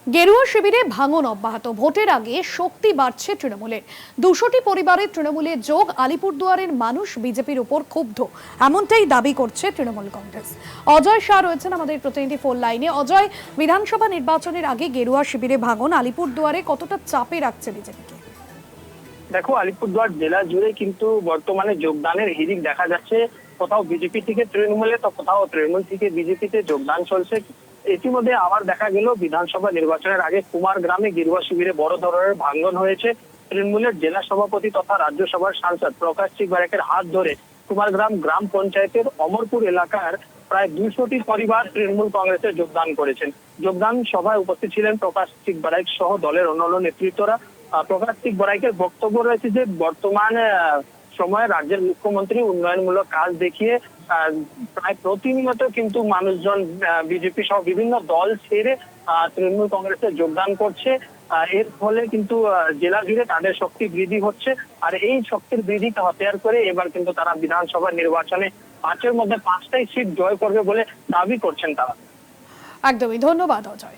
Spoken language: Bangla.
গেরুয়া শিবিরে ভাঙন অব্যাহত। ভোটের আগে শক্তি বাড়ছে তৃণমূলের। 200টি পরিবারের তৃণমূলে যোগ। আলিপুরদুয়ারের মানুষ বিজেপির উপর ক্ষুব্ধ, এমনটাই দাবি করছে তৃণমূল কংগ্রেস। অজয় শাহ রয়েছেন আমাদের প্রতিনিধি ফোন লাইনে। অজয়, বিধানসভা নির্বাচনের আগে গেরুয়া শিবিরে ভাঙন আলিপুরদুয়ারে কতটা চাপে রাখছে বিজেপিকে? দেখো, আলিপুরদুয়ার জেলা জুড়ে কিন্তু বর্তমানে যোগদানের হিড়িক দেখা যাচ্ছে। কোথাও বিজেপি থেকে তৃণমূলে, তো কোথাও তৃণমূল থেকে বিজেপিতে যোগদান চলছে। ইতিমধ্যে আবার দেখা গেল বিধানসভা নির্বাচনের আগে কুমারগ্রামে গেরুয়া শিবিরে বড় ধরনের ভাঙন হয়েছে। তৃণমূলের জেলা সভাপতি তথা রাজ্যসভার সাংসদ প্রকাশ চিকবারেকের হাত ধরে কুমারগ্রাম গ্রাম পঞ্চায়েতের অমরপুর এলাকার প্রায় 200টি পরিবার তৃণমূল কংগ্রেসে যোগদান করেছেন। যোগদান সভায় উপস্থিত ছিলেন প্রকাশ চিকবারেক সহ দলের অন্যান্য নেতৃত্বরা। প্রকাশ চিকবারেকের বক্তব্য রয়েছে যে বর্তমানে সময়ে রাজ্যের মুখ্যমন্ত্রী উন্নয়নমূলক কাজ দেখিয়ে প্রায় প্রতিনিয়ত কিন্তু মানুষজন বিজেপি সহ বিভিন্ন দল ছেড়ে তৃণমূল কংগ্রেসে যোগদান করছে। এর ফলে কিন্তু জেলা জুড়ে তাদের শক্তি বৃদ্ধি হচ্ছে। আর এই শক্তির বৃদ্ধিকে হাতিয়ার করে এবার কিন্তু তারা বিধানসভা নির্বাচনে 5-এর মধ্যে 5টাই সিট জয় করবে বলে দাবি করছেন তারা। একদমই, ধন্যবাদ অজয়।